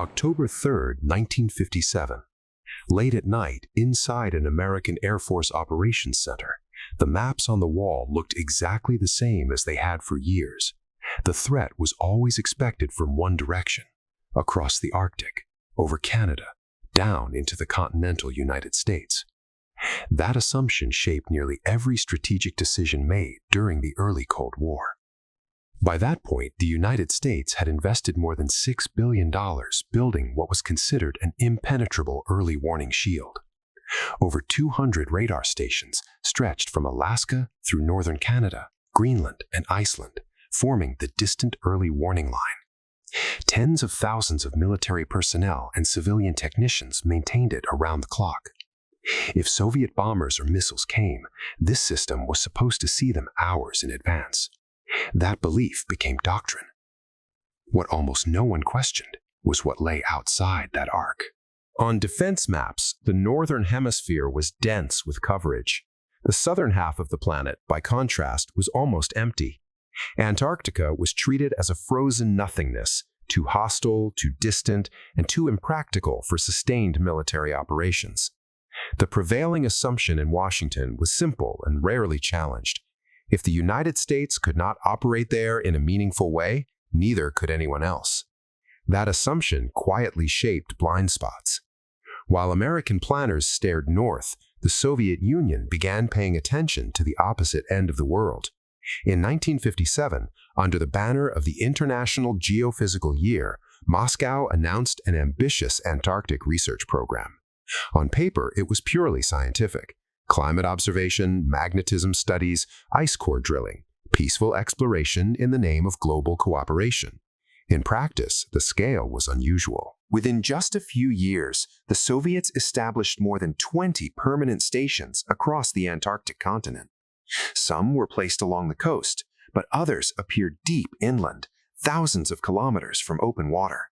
October 3rd, 1957. Late at night, inside an American Air Force Operations Center, the maps on the wall looked exactly the same as they had for years. The threat was always expected from one direction, across the Arctic, over Canada, down into the continental United States. That assumption shaped nearly every strategic decision made during the early Cold War. By that point, the United States had invested more than $6 billion building what was considered an impenetrable early warning shield. Over 200 radar stations stretched from Alaska through northern Canada, Greenland, and Iceland, forming the distant early warning line. Tens of thousands of military personnel and civilian technicians maintained it around the clock. If Soviet bombers or missiles came, this system was supposed to see them hours in advance. That belief became doctrine. What almost no one questioned was what lay outside that arc. On defense maps, the northern hemisphere was dense with coverage. The southern half of the planet, by contrast, was almost empty. Antarctica was treated as a frozen nothingness, too hostile, too distant, and too impractical for sustained military operations. The prevailing assumption in Washington was simple and rarely challenged. If the United States could not operate there in a meaningful way, neither could anyone else. That assumption quietly shaped blind spots. While American planners stared north, the Soviet Union began paying attention to the opposite end of the world. In 1957, under the banner of the International Geophysical Year, Moscow announced an ambitious Antarctic research program. On paper, it was purely scientific. Climate observation, magnetism studies, ice core drilling, peaceful exploration in the name of global cooperation. In practice, the scale was unusual. Within just a few years, the Soviets established more than 20 permanent stations across the Antarctic continent. Some were placed along the coast, but others appeared deep inland, thousands of kilometers from open water.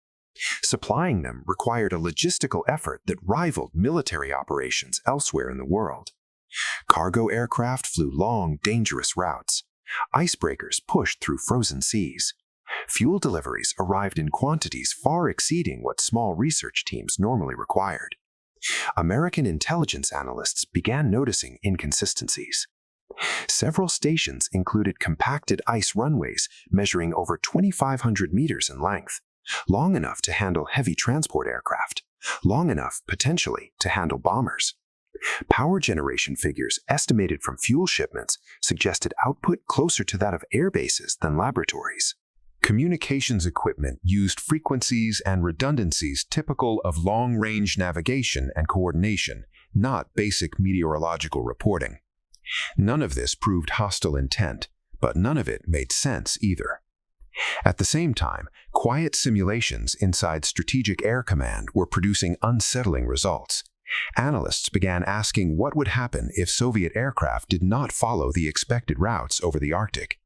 Supplying them required a logistical effort that rivaled military operations elsewhere in the world. Cargo aircraft flew long, dangerous routes. Icebreakers pushed through frozen seas. Fuel deliveries arrived in quantities far exceeding what small research teams normally required. American intelligence analysts began noticing inconsistencies. Several stations included compacted ice runways measuring over 2,500 meters in length, long enough to handle heavy transport aircraft, long enough, potentially, to handle bombers. Power generation figures estimated from fuel shipments suggested output closer to that of air bases than laboratories. Communications equipment used frequencies and redundancies typical of long-range navigation and coordination, not basic meteorological reporting. None of this proved hostile intent, but none of it made sense either. At the same time, quiet simulations inside Strategic Air Command were producing unsettling results. Analysts began asking what would happen if Soviet aircraft did not follow the expected routes over the Arctic.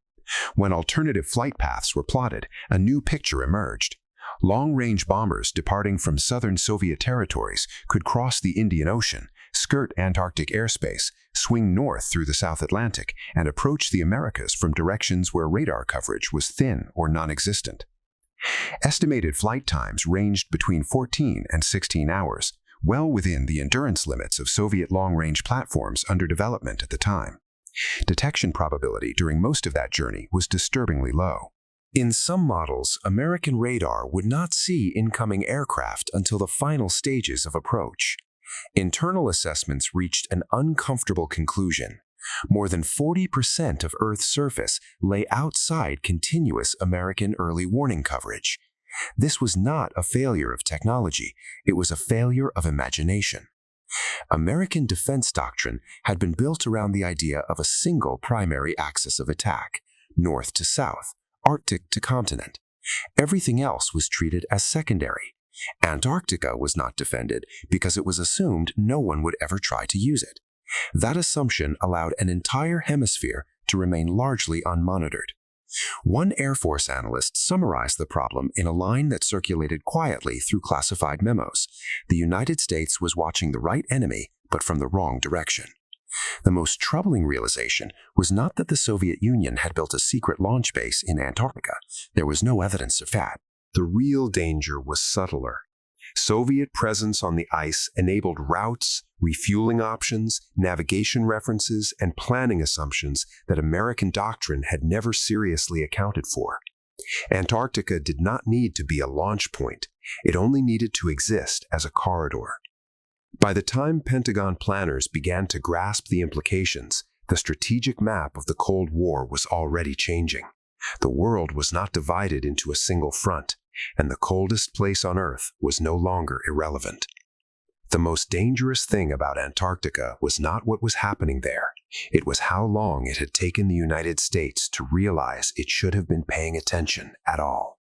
When alternative flight paths were plotted, a new picture emerged. Long-range bombers departing from southern Soviet territories could cross the Indian Ocean, skirt Antarctic airspace, swing north through the South Atlantic, and approach the Americas from directions where radar coverage was thin or non-existent. Estimated flight times ranged between 14 and 16 hours, well within the endurance limits of Soviet long-range platforms under development at the time. Detection probability during most of that journey was disturbingly low. In some models, American radar would not see incoming aircraft until the final stages of approach. Internal assessments reached an uncomfortable conclusion. More than 40% of Earth's surface lay outside continuous American early warning coverage. This was not a failure of technology, it was a failure of imagination. American defense doctrine had been built around the idea of a single primary axis of attack, north to south, Arctic to continent. Everything else was treated as secondary. Antarctica was not defended because it was assumed no one would ever try to use it. That assumption allowed an entire hemisphere to remain largely unmonitored. One Air Force analyst summarized the problem in a line that circulated quietly through classified memos. The United States was watching the right enemy, but from the wrong direction. The most troubling realization was not that the Soviet Union had built a secret launch base in Antarctica. There was no evidence of that. The real danger was subtler. Soviet presence on the ice enabled routes, refueling options, navigation references, and planning assumptions that American doctrine had never seriously accounted for. Antarctica did not need to be a launch point. It only needed to exist as a corridor. By the time Pentagon planners began to grasp the implications, the strategic map of the Cold War was already changing. The world was not divided into a single front, and the coldest place on Earth was no longer irrelevant. The most dangerous thing about Antarctica was not what was happening there. It was how long it had taken the United States to realize it should have been paying attention at all.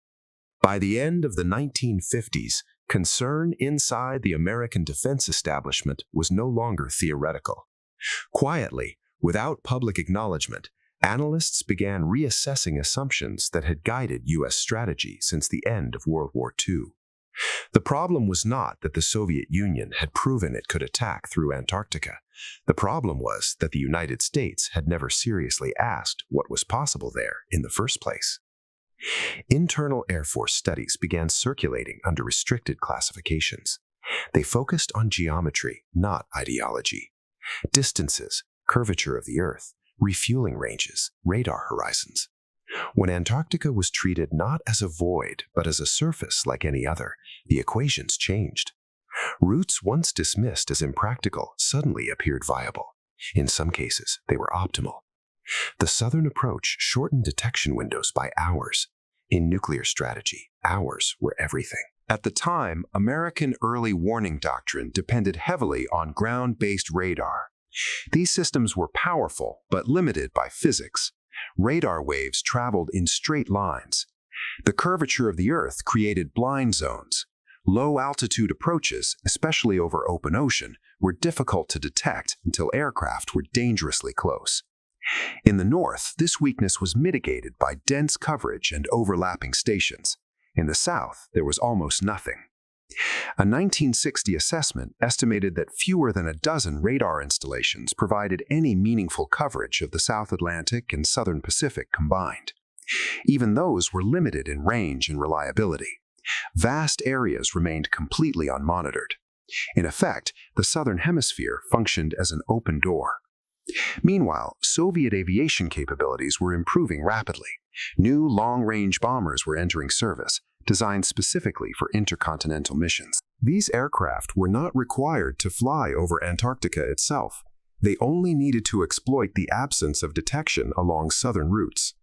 By the end of the 1950s, concern inside the American defense establishment was no longer theoretical. Quietly, without public acknowledgement, analysts began reassessing assumptions that had guided U.S. strategy since the end of World War II. The problem was not that the Soviet Union had proven it could attack through Antarctica. The problem was that the United States had never seriously asked what was possible there in the first place. Internal Air Force studies began circulating under restricted classifications. They focused on geometry, not ideology. Distances, curvature of the Earth, refueling ranges, radar horizons. When Antarctica was treated not as a void, but as a surface like any other, the equations changed. Routes once dismissed as impractical suddenly appeared viable. In some cases, they were optimal. The southern approach shortened detection windows by hours. In nuclear strategy, hours were everything. At the time, American early warning doctrine depended heavily on ground-based radar. These systems were powerful, but limited by physics. Radar waves traveled in straight lines. The curvature of the Earth created blind zones. Low-altitude approaches, especially over open ocean, were difficult to detect until aircraft were dangerously close. In the north, this weakness was mitigated by dense coverage and overlapping stations. In the south, there was almost nothing. A 1960 assessment estimated that fewer than a dozen radar installations provided any meaningful coverage of the South Atlantic and Southern Pacific combined. Even those were limited in range and reliability. Vast areas remained completely unmonitored. In effect, the Southern Hemisphere functioned as an open door. Meanwhile, Soviet aviation capabilities were improving rapidly. New long-range bombers were entering service, designed specifically for intercontinental missions. These aircraft were not required to fly over Antarctica itself. They only needed to exploit the absence of detection along southern routes.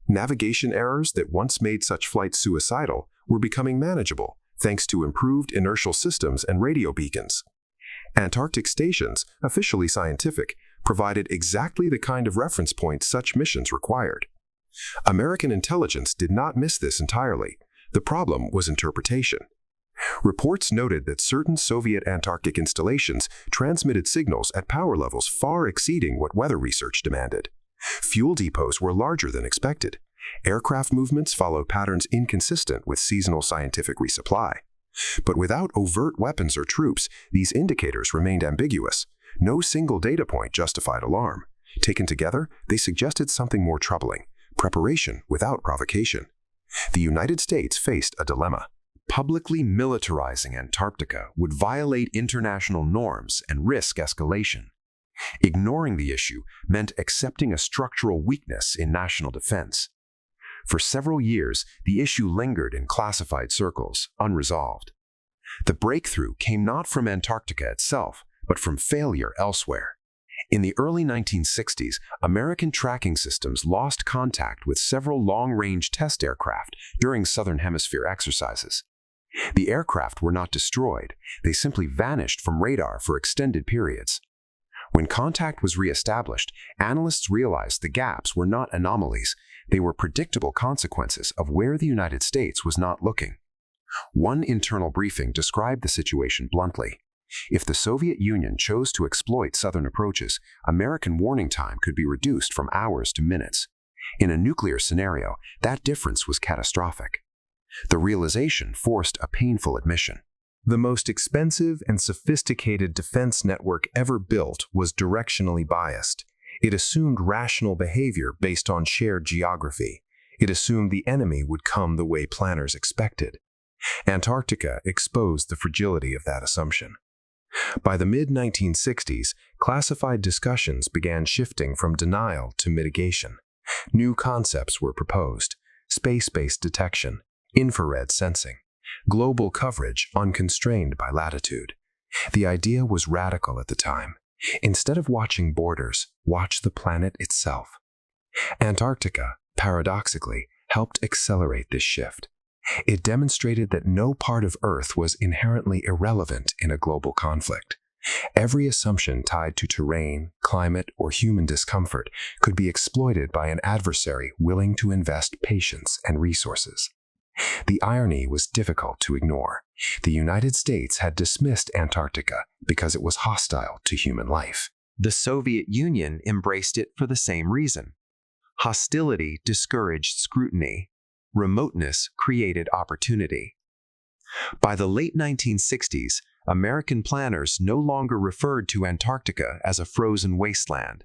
Navigation errors that once made such flights suicidal were becoming manageable, thanks to improved inertial systems and radio beacons. Antarctic stations, officially scientific, provided exactly the kind of reference point such missions required. American intelligence did not miss this entirely. The problem was interpretation. Reports noted that certain Soviet Antarctic installations transmitted signals at power levels far exceeding what weather research demanded. Fuel depots were larger than expected. Aircraft movements followed patterns inconsistent with seasonal scientific resupply. But without overt weapons or troops, these indicators remained ambiguous. No single data point justified alarm. Taken together, they suggested something more troubling: preparation without provocation. The United States faced a dilemma. Publicly militarizing Antarctica would violate international norms and risk escalation. Ignoring the issue meant accepting a structural weakness in national defense. For several years, the issue lingered in classified circles, unresolved. The breakthrough came not from Antarctica itself, but from failure elsewhere. In the early 1960s, American tracking systems lost contact with several long-range test aircraft during Southern Hemisphere exercises. The aircraft were not destroyed, they simply vanished from radar for extended periods. When contact was re-established, analysts realized the gaps were not anomalies, they were predictable consequences of where the United States was not looking. One internal briefing described the situation bluntly. If the Soviet Union chose to exploit southern approaches, American warning time could be reduced from hours to minutes. In a nuclear scenario, that difference was catastrophic. The realization forced a painful admission. The most expensive and sophisticated defense network ever built was directionally biased. It assumed rational behavior based on shared geography. It assumed the enemy would come the way planners expected. Antarctica exposed the fragility of that assumption. By the mid-1960s, classified discussions began shifting from denial to mitigation. New concepts were proposed: space-based detection, infrared sensing, global coverage unconstrained by latitude. The idea was radical at the time. Instead of watching borders, watch the planet itself. Antarctica, paradoxically, helped accelerate this shift. It demonstrated that no part of Earth was inherently irrelevant in a global conflict. Every assumption tied to terrain, climate, or human discomfort could be exploited by an adversary willing to invest patience and resources. The irony was difficult to ignore. The United States had dismissed Antarctica because it was hostile to human life. The Soviet Union embraced it for the same reason. Hostility discouraged scrutiny. Remoteness created opportunity. By the late 1960s, American planners no longer referred to Antarctica as a frozen wasteland.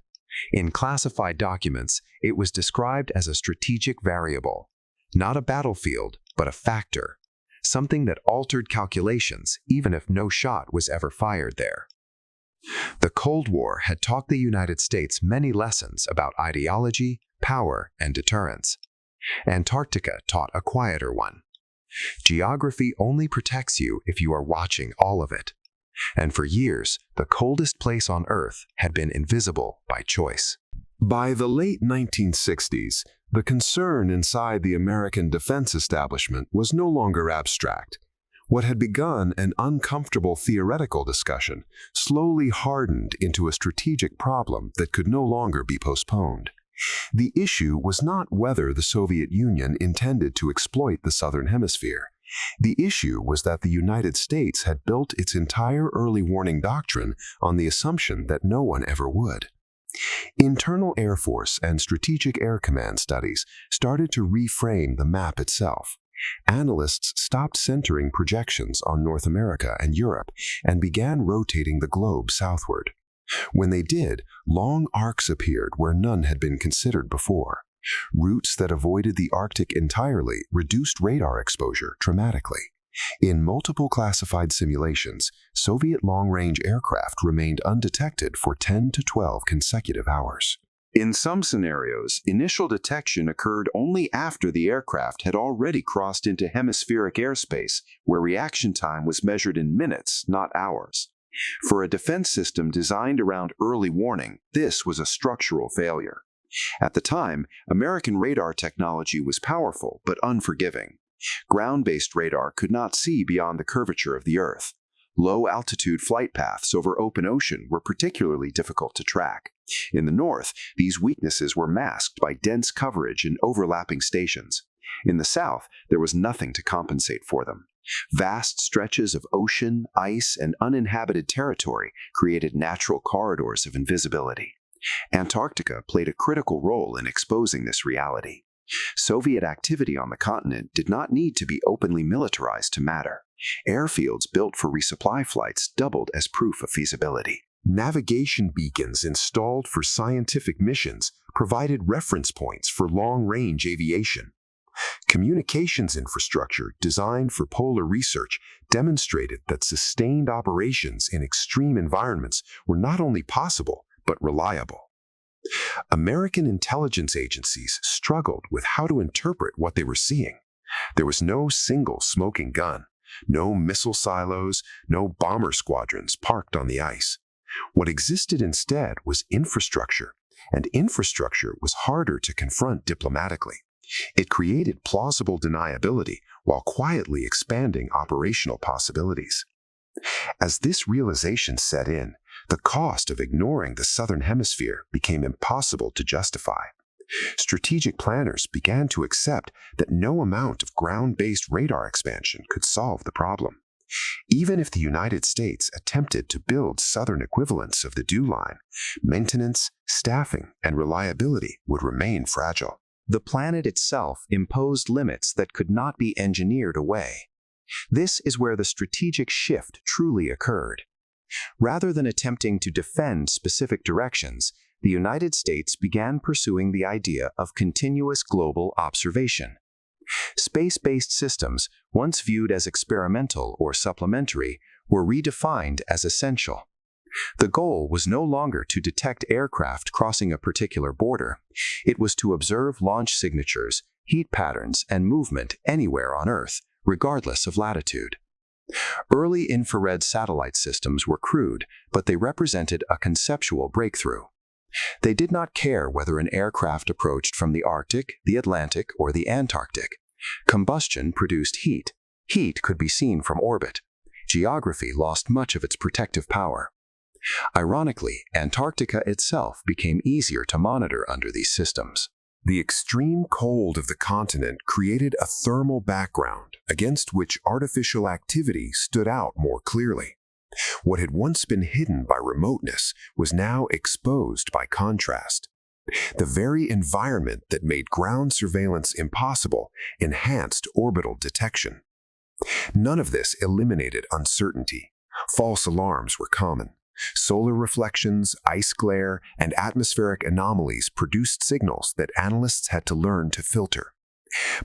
In classified documents, it was described as a strategic variable, not a battlefield, but a factor, something that altered calculations even if no shot was ever fired there. The Cold War had taught the United States many lessons about ideology, power, and deterrence. Antarctica taught a quieter one. Geography only protects you if you are watching all of it. And for years, the coldest place on Earth had been invisible by choice. By the late 1960s, the concern inside the American defense establishment was no longer abstract. What had begun an uncomfortable theoretical discussion slowly hardened into a strategic problem that could no longer be postponed. The issue was not whether the Soviet Union intended to exploit the Southern Hemisphere. The issue was that the United States had built its entire early warning doctrine on the assumption that no one ever would. Internal Air Force and Strategic Air Command studies started to reframe the map itself. Analysts stopped centering projections on North America and Europe and began rotating the globe southward. When they did, long arcs appeared where none had been considered before. Routes that avoided the Arctic entirely reduced radar exposure dramatically. In multiple classified simulations, Soviet long-range aircraft remained undetected for 10 to 12 consecutive hours. In some scenarios, initial detection occurred only after the aircraft had already crossed into hemispheric airspace, where reaction time was measured in minutes, not hours. For a defense system designed around early warning, this was a structural failure. At the time, American radar technology was powerful but unforgiving. Ground-based radar could not see beyond the curvature of the Earth. Low-altitude flight paths over open ocean were particularly difficult to track. In the north, these weaknesses were masked by dense coverage and overlapping stations. In the south, there was nothing to compensate for them. Vast stretches of ocean, ice, and uninhabited territory created natural corridors of invisibility. Antarctica played a critical role in exposing this reality. Soviet activity on the continent did not need to be openly militarized to matter. Airfields built for resupply flights doubled as proof of feasibility. Navigation beacons installed for scientific missions provided reference points for long-range aviation. Communications infrastructure designed for polar research demonstrated that sustained operations in extreme environments were not only possible, but reliable. American intelligence agencies struggled with how to interpret what they were seeing. There was no single smoking gun, no missile silos, no bomber squadrons parked on the ice. What existed instead was infrastructure, and infrastructure was harder to confront diplomatically. It created plausible deniability while quietly expanding operational possibilities. As this realization set in, the cost of ignoring the Southern Hemisphere became impossible to justify. Strategic planners began to accept that no amount of ground-based radar expansion could solve the problem. Even if the United States attempted to build southern equivalents of the dew line, maintenance, staffing, and reliability would remain fragile. The planet itself imposed limits that could not be engineered away. This is where the strategic shift truly occurred. Rather than attempting to defend specific directions, the United States began pursuing the idea of continuous global observation. Space-based systems, once viewed as experimental or supplementary, were redefined as essential. The goal was no longer to detect aircraft crossing a particular border. It was to observe launch signatures, heat patterns, and movement anywhere on Earth, regardless of latitude. Early infrared satellite systems were crude, but they represented a conceptual breakthrough. They did not care whether an aircraft approached from the Arctic, the Atlantic, or the Antarctic. Combustion produced heat. Heat could be seen from orbit. Geography lost much of its protective power. Ironically, Antarctica itself became easier to monitor under these systems. The extreme cold of the continent created a thermal background against which artificial activity stood out more clearly. What had once been hidden by remoteness was now exposed by contrast. The very environment that made ground surveillance impossible enhanced orbital detection. None of this eliminated uncertainty. False alarms were common. Solar reflections, ice glare, and atmospheric anomalies produced signals that analysts had to learn to filter.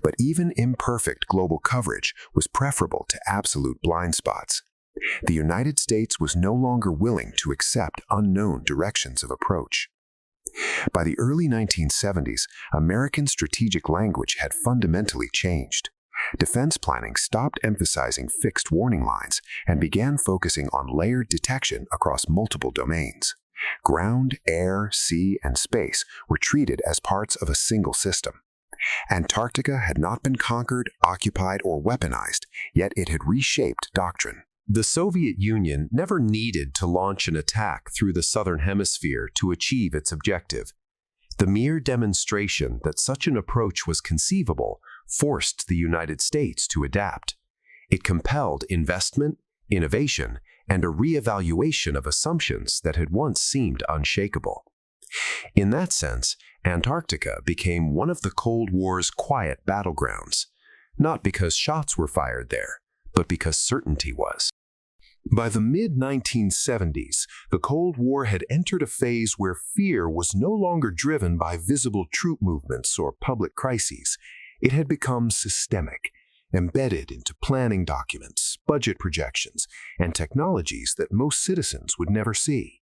But even imperfect global coverage was preferable to absolute blind spots. The United States was no longer willing to accept unknown directions of approach. By the early 1970s, American strategic language had fundamentally changed. Defense planning stopped emphasizing fixed warning lines and began focusing on layered detection across multiple domains. Ground, air, sea, and space were treated as parts of a single system. Antarctica had not been conquered, occupied, or weaponized, yet it had reshaped doctrine. The Soviet Union never needed to launch an attack through the Southern Hemisphere to achieve its objective. The mere demonstration that such an approach was conceivable forced the United States to adapt. It compelled investment, innovation, and a reevaluation of assumptions that had once seemed unshakable. In that sense, Antarctica became one of the Cold War's quiet battlegrounds, not because shots were fired there, but because certainty was. By the mid-1970s, the Cold War had entered a phase where fear was no longer driven by visible troop movements or public crises. It had become systemic, embedded into planning documents, budget projections, and technologies that most citizens would never see.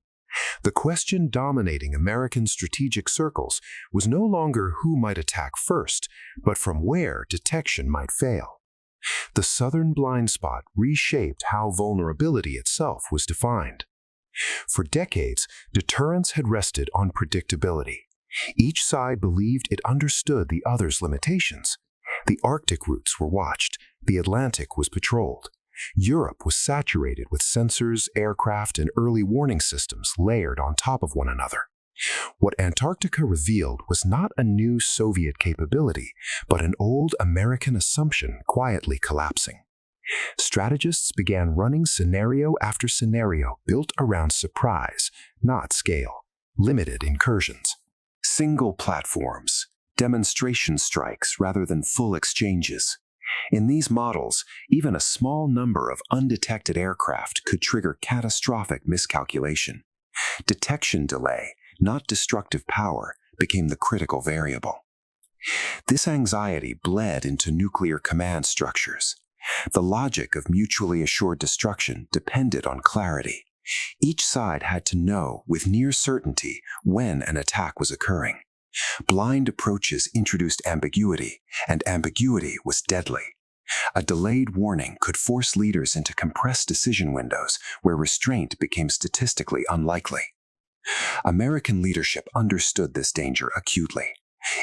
The question dominating American strategic circles was no longer who might attack first, but from where detection might fail. The Southern blind spot reshaped how vulnerability itself was defined. For decades, deterrence had rested on predictability. Each side believed it understood the other's limitations. The Arctic routes were watched, the Atlantic was patrolled. Europe was saturated with sensors, aircraft, and early warning systems layered on top of one another. What Antarctica revealed was not a new Soviet capability, but an old American assumption quietly collapsing. Strategists began running scenario after scenario built around surprise, not scale, limited incursions. Single platforms, demonstration strikes rather than full exchanges. In these models, even a small number of undetected aircraft could trigger catastrophic miscalculation. Detection delay, not destructive power, became the critical variable. This anxiety bled into nuclear command structures. The logic of mutually assured destruction depended on clarity. Each side had to know with near certainty when an attack was occurring. Blind approaches introduced ambiguity, and ambiguity was deadly. A delayed warning could force leaders into compressed decision windows where restraint became statistically unlikely. American leadership understood this danger acutely.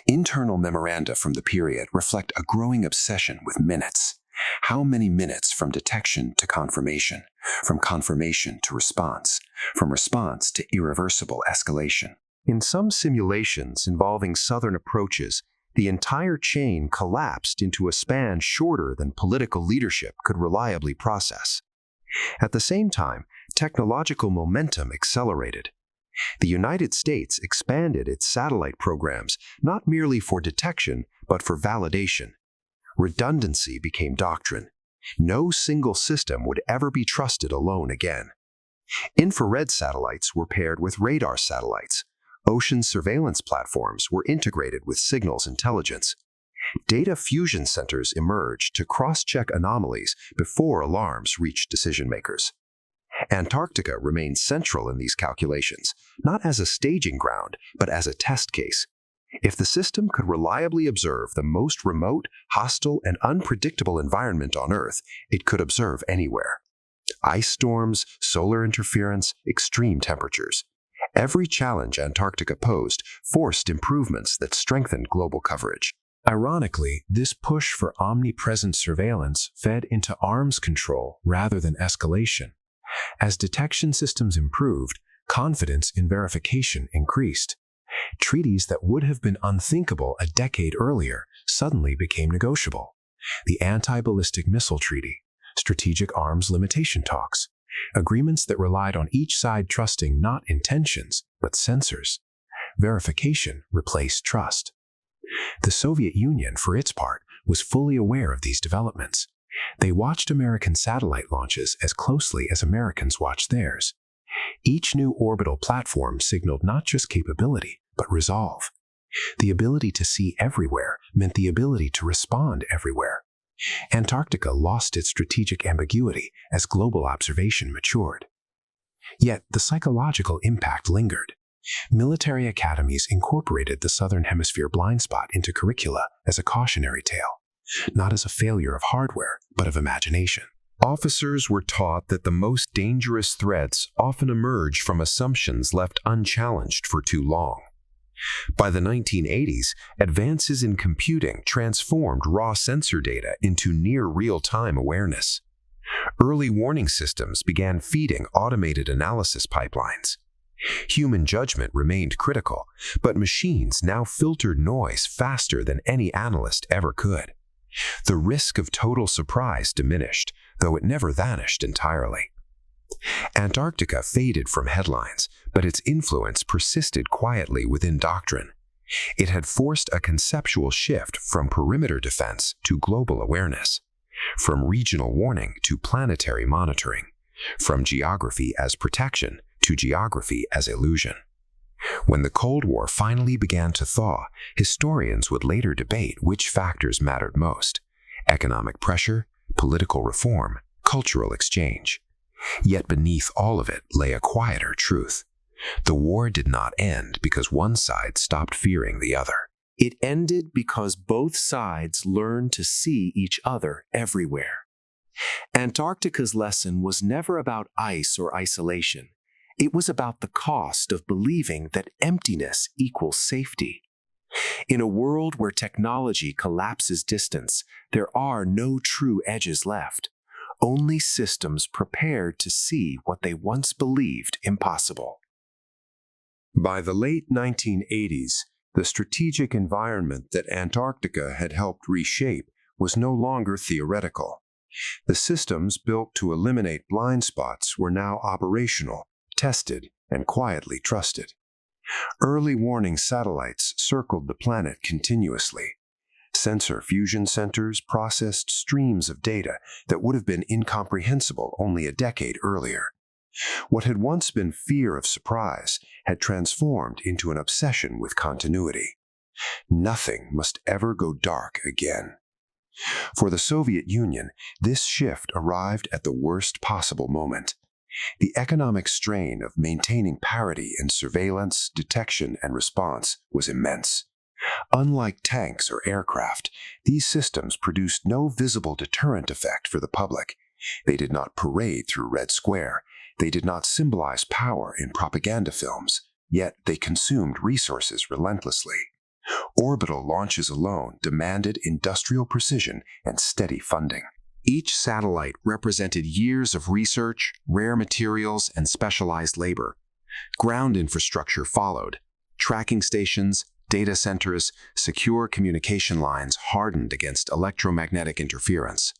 Internal memoranda from the period reflect a growing obsession with minutes. How many minutes from detection to confirmation, from confirmation to response, from response to irreversible escalation? In some simulations involving Southern approaches, the entire chain collapsed into a span shorter than political leadership could reliably process. At the same time, technological momentum accelerated. The United States expanded its satellite programs not merely for detection, but for validation. Redundancy became doctrine. No single system would ever be trusted alone again. Infrared satellites were paired with radar satellites. Ocean surveillance platforms were integrated with signals intelligence. Data fusion centers emerged to cross-check anomalies before alarms reached decision-makers. Antarctica remained central in these calculations, not as a staging ground, but as a test case. If the system could reliably observe the most remote, hostile, and unpredictable environment on Earth, it could observe anywhere. Ice storms, solar interference, extreme temperatures. Every challenge Antarctica posed forced improvements that strengthened global coverage. Ironically, this push for omnipresent surveillance fed into arms control rather than escalation. As detection systems improved, confidence in verification increased. Treaties that would have been unthinkable a decade earlier suddenly became negotiable. The Anti-Ballistic Missile Treaty, Strategic Arms Limitation Talks, agreements that relied on each side trusting not intentions, but sensors. Verification replaced trust. The Soviet Union, for its part, was fully aware of these developments. They watched American satellite launches as closely as Americans watched theirs. Each new orbital platform signaled not just capability, but resolve. The ability to see everywhere meant the ability to respond everywhere. Antarctica lost its strategic ambiguity as global observation matured. Yet the psychological impact lingered. Military academies incorporated the Southern Hemisphere blind spot into curricula as a cautionary tale, not as a failure of hardware, but of imagination. Officers were taught that the most dangerous threats often emerge from assumptions left unchallenged for too long. By the 1980s, advances in computing transformed raw sensor data into near real-time awareness. Early warning systems began feeding automated analysis pipelines. Human judgment remained critical, but machines now filtered noise faster than any analyst ever could. The risk of total surprise diminished, though it never vanished entirely. Antarctica faded from headlines, but its influence persisted quietly within doctrine. It had forced a conceptual shift from perimeter defense to global awareness, from regional warning to planetary monitoring, from geography as protection to geography as illusion. When the Cold War finally began to thaw, historians would later debate which factors mattered most: economic pressure, political reform, cultural exchange. Yet beneath all of it lay a quieter truth. The war did not end because one side stopped fearing the other. It ended because both sides learned to see each other everywhere. Antarctica's lesson was never about ice or isolation. It was about the cost of believing that emptiness equals safety. In a world where technology collapses distance, there are no true edges left, only systems prepared to see what they once believed impossible. By the late 1980s, the strategic environment that Antarctica had helped reshape was no longer theoretical. The systems built to eliminate blind spots were now operational, tested, and quietly trusted. Early warning satellites circled the planet continuously. Sensor fusion centers processed streams of data that would have been incomprehensible only a decade earlier. What had once been fear of surprise had transformed into an obsession with continuity. Nothing must ever go dark again. For the Soviet Union, this shift arrived at the worst possible moment. The economic strain of maintaining parity in surveillance, detection, and response was immense. Unlike tanks or aircraft, these systems produced no visible deterrent effect for the public. They did not parade through Red Square. They did not symbolize power in propaganda films, yet they consumed resources relentlessly. Orbital launches alone demanded industrial precision and steady funding. Each satellite represented years of research, rare materials, and specialized labor. Ground infrastructure followed. Tracking stations, data centers, secure communication lines hardened against electromagnetic interference.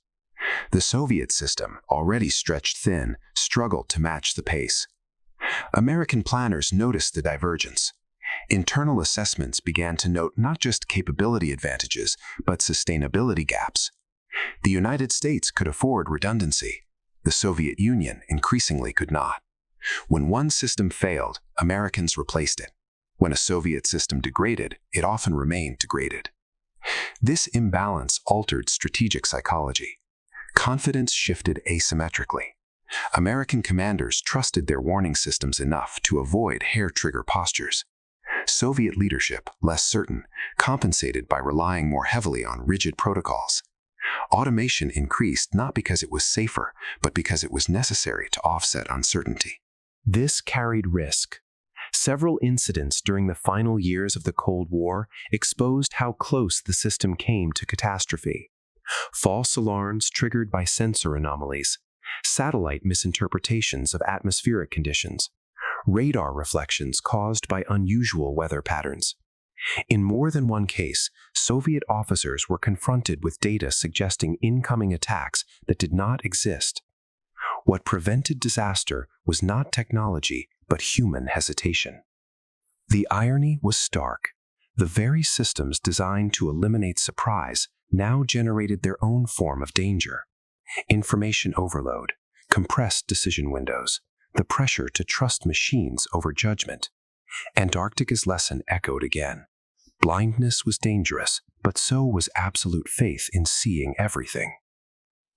The Soviet system, already stretched thin, struggled to match the pace. American planners noticed the divergence. Internal assessments began to note not just capability advantages, but sustainability gaps. The United States could afford redundancy. The Soviet Union increasingly could not. When one system failed, Americans replaced it. When a Soviet system degraded, it often remained degraded. This imbalance altered strategic psychology. Confidence shifted asymmetrically. American commanders trusted their warning systems enough to avoid hair-trigger postures. Soviet leadership, less certain, compensated by relying more heavily on rigid protocols. Automation increased not because it was safer, but because it was necessary to offset uncertainty. This carried risk. Several incidents during the final years of the Cold War exposed how close the system came to catastrophe. False alarms triggered by sensor anomalies, satellite misinterpretations of atmospheric conditions, radar reflections caused by unusual weather patterns. In more than one case, Soviet officers were confronted with data suggesting incoming attacks that did not exist. What prevented disaster was not technology, but human hesitation. The irony was stark. The very systems designed to eliminate surprise now generated their own form of danger. Information overload, compressed decision windows, the pressure to trust machines over judgment. Antarctica's lesson echoed again. Blindness was dangerous, but so was absolute faith in seeing everything.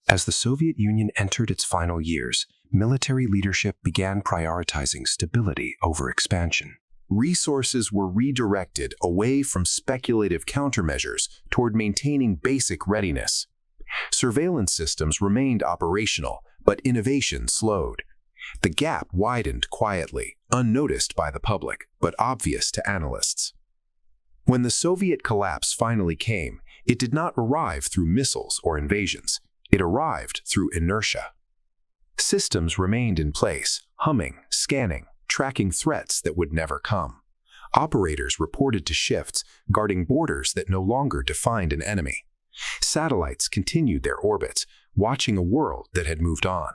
As the Soviet Union entered its final years, military leadership began prioritizing stability over expansion. Resources were redirected away from speculative countermeasures toward maintaining basic readiness. Surveillance systems remained operational, but innovation slowed. The gap widened quietly, unnoticed by the public, but obvious to analysts. When the Soviet collapse finally came, it did not arrive through missiles or invasions. It arrived through inertia. Systems remained in place, humming, scanning, tracking threats that would never come. Operators reported to shifts, guarding borders that no longer defined an enemy. Satellites continued their orbits, watching a world that had moved on.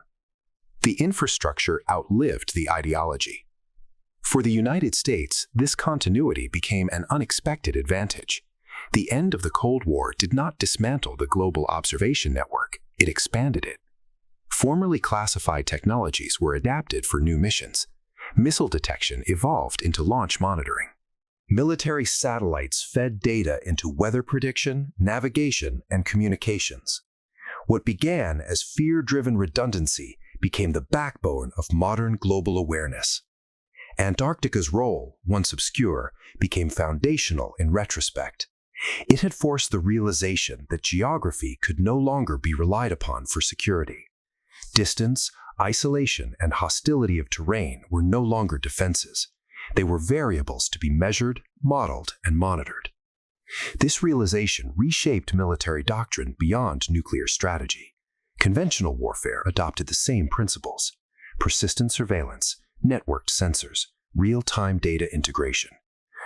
The infrastructure outlived the ideology. For the United States, this continuity became an unexpected advantage. The end of the Cold War did not dismantle the global observation network, it expanded it. Formerly classified technologies were adapted for new missions. Missile detection evolved into launch monitoring. Military satellites fed data into weather prediction, navigation, and communications. What began as fear-driven redundancy became the backbone of modern global awareness. Antarctica's role, once obscure, became foundational in retrospect. It had forced the realization that geography could no longer be relied upon for security. Distance, isolation, and hostility of terrain were no longer defenses. They were variables to be measured, modeled, and monitored. This realization reshaped military doctrine beyond nuclear strategy. Conventional warfare adopted the same principles: persistent surveillance, networked sensors, real-time data integration.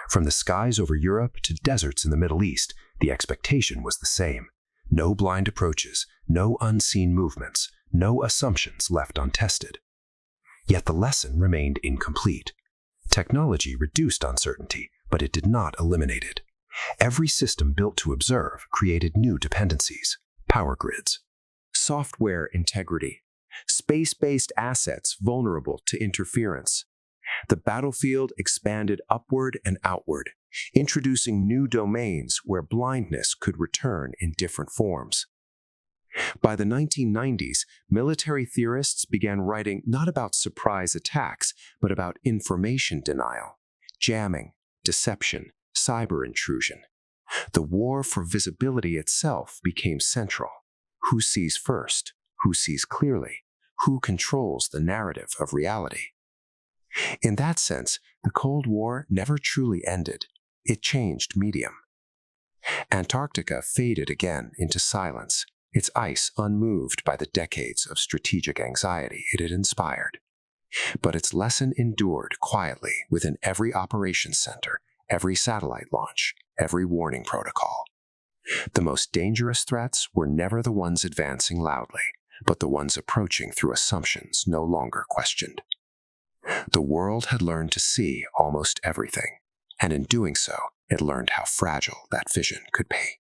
From the skies over Europe to deserts in the Middle East, the expectation was the same. No blind approaches, no unseen movements, no assumptions left untested. Yet the lesson remained incomplete. Technology reduced uncertainty, but it did not eliminate it. Every system built to observe created new dependencies: power grids, software integrity, space-based assets vulnerable to interference. The battlefield expanded upward and outward, introducing new domains where blindness could return in different forms. By the 1990s, military theorists began writing not about surprise attacks, but about information denial, jamming, deception, cyber intrusion. The war for visibility itself became central. Who sees first? Who sees clearly? Who controls the narrative of reality? In that sense, the Cold War never truly ended. It changed medium. Antarctica faded again into silence, its ice unmoved by the decades of strategic anxiety it had inspired. But its lesson endured quietly within every operations center, every satellite launch, every warning protocol. The most dangerous threats were never the ones advancing loudly, but the ones approaching through assumptions no longer questioned. The world had learned to see almost everything, and in doing so, it learned how fragile that vision could be.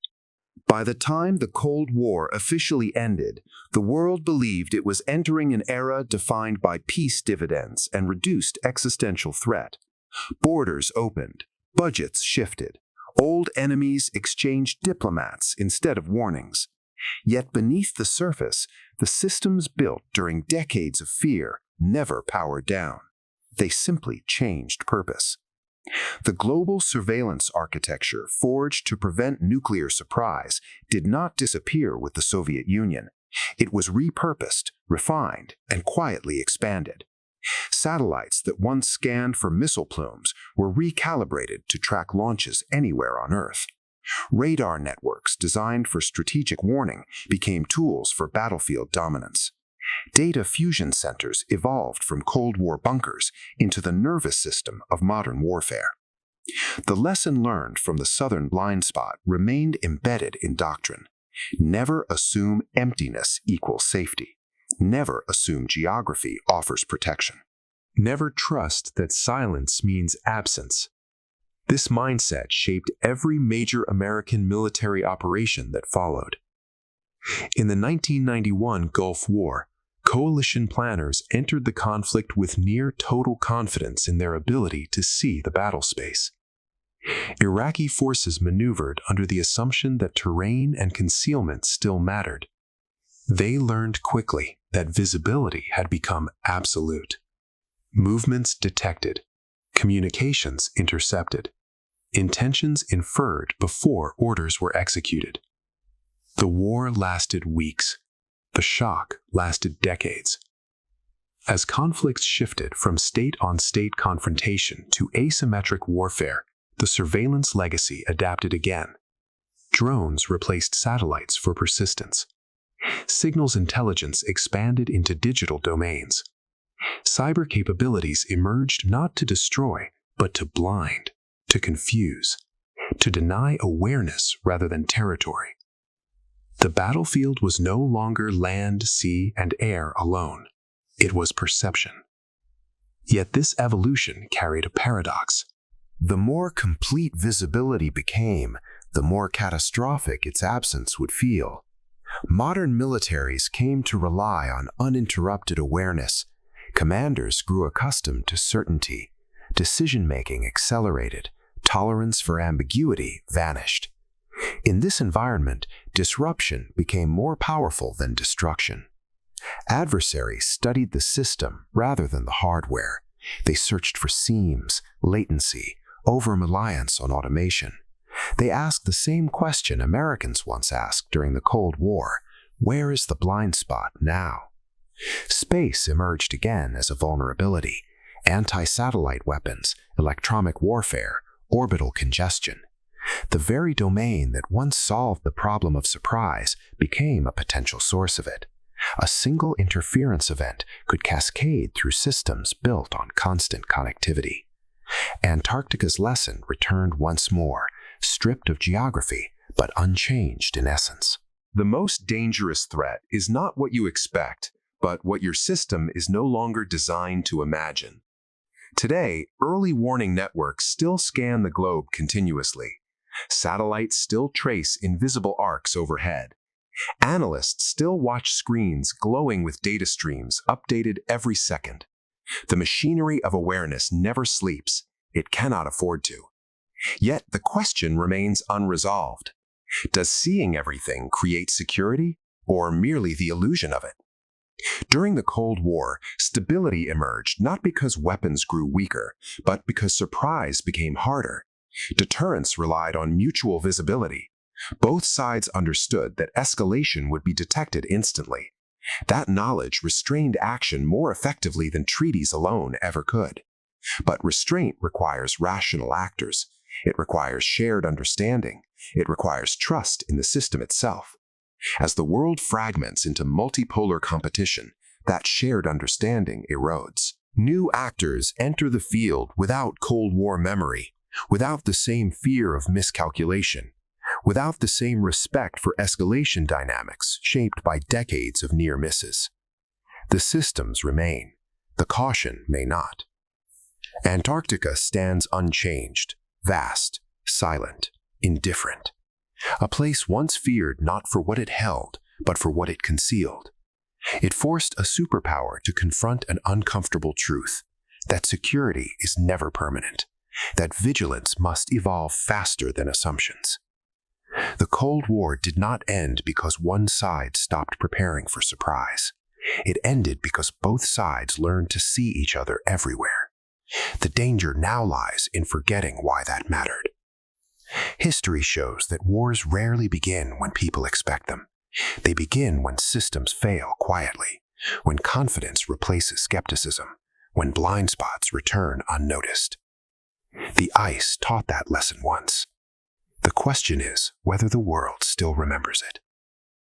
By the time the Cold War officially ended, the world believed it was entering an era defined by peace dividends and reduced existential threat. Borders opened, budgets shifted, Old enemies exchanged diplomats instead of warnings. Yet beneath the surface, the systems built during decades of fear never powered down. They simply changed purpose. The global surveillance architecture forged to prevent nuclear surprise did not disappear with the Soviet Union. It was repurposed, refined, and quietly expanded. Satellites that once scanned for missile plumes were recalibrated to track launches anywhere on Earth. Radar networks designed for strategic warning became tools for battlefield dominance. Data fusion centers evolved from Cold War bunkers into the nervous system of modern warfare. The lesson learned from the Southern blind spot remained embedded in doctrine. Never assume emptiness equals safety. Never assume geography offers protection. Never trust that silence means absence. This mindset shaped every major American military operation that followed. In the 1991 Gulf War, coalition planners entered the conflict with near total confidence in their ability to see the battle space. Iraqi forces maneuvered under the assumption that terrain and concealment still mattered. They learned quickly that visibility had become absolute. Movements detected, communications intercepted, intentions inferred before orders were executed. The war lasted weeks. The shock lasted decades. As conflicts shifted from state-on-state confrontation to asymmetric warfare, the surveillance legacy adapted again. Drones replaced satellites for persistence. Signals intelligence expanded into digital domains. Cyber capabilities emerged not to destroy, but to blind, to confuse, to deny awareness rather than territory. The battlefield was no longer land, sea, and air alone. It was perception. Yet this evolution carried a paradox. The more complete visibility became, the more catastrophic its absence would feel. Modern militaries came to rely on uninterrupted awareness. Commanders grew accustomed to certainty. Decision-making accelerated. Tolerance for ambiguity vanished. In this environment, disruption became more powerful than destruction. Adversaries studied the system rather than the hardware. They searched for seams, latency, over-reliance on automation. They asked the same question Americans once asked during the Cold War: where is the blind spot now? Space emerged again as a vulnerability. Anti-satellite weapons, electronic warfare, orbital congestion. The very domain that once solved the problem of surprise became a potential source of it. A single interference event could cascade through systems built on constant connectivity. Antarctica's lesson returned once more, stripped of geography, but unchanged in essence. The most dangerous threat is not what you expect, but what your system is no longer designed to imagine. Today, early warning networks still scan the globe continuously. Satellites still trace invisible arcs overhead. Analysts still watch screens glowing with data streams updated every second. The machinery of awareness never sleeps. It cannot afford to. Yet the question remains unresolved. Does seeing everything create security, or merely the illusion of it? During the Cold War, stability emerged not because weapons grew weaker, but because surprise became harder. Deterrence relied on mutual visibility. Both sides understood that escalation would be detected instantly. That knowledge restrained action more effectively than treaties alone ever could. But restraint requires rational actors. It requires shared understanding. It requires trust in the system itself. As the world fragments into multipolar competition, that shared understanding erodes. New actors enter the field without Cold War memory, without the same fear of miscalculation, without the same respect for escalation dynamics shaped by decades of near misses. The systems remain. The caution may not. Antarctica stands unchanged, vast, silent, indifferent. A place once feared not for what it held, but for what it concealed. It forced a superpower to confront an uncomfortable truth, that security is never permanent, that vigilance must evolve faster than assumptions. The Cold War did not end because one side stopped preparing for surprise. It ended because both sides learned to see each other everywhere. The danger now lies in forgetting why that mattered. History shows that wars rarely begin when people expect them. They begin when systems fail quietly, when confidence replaces skepticism, when blind spots return unnoticed. The ice taught that lesson once. The question is whether the world still remembers it.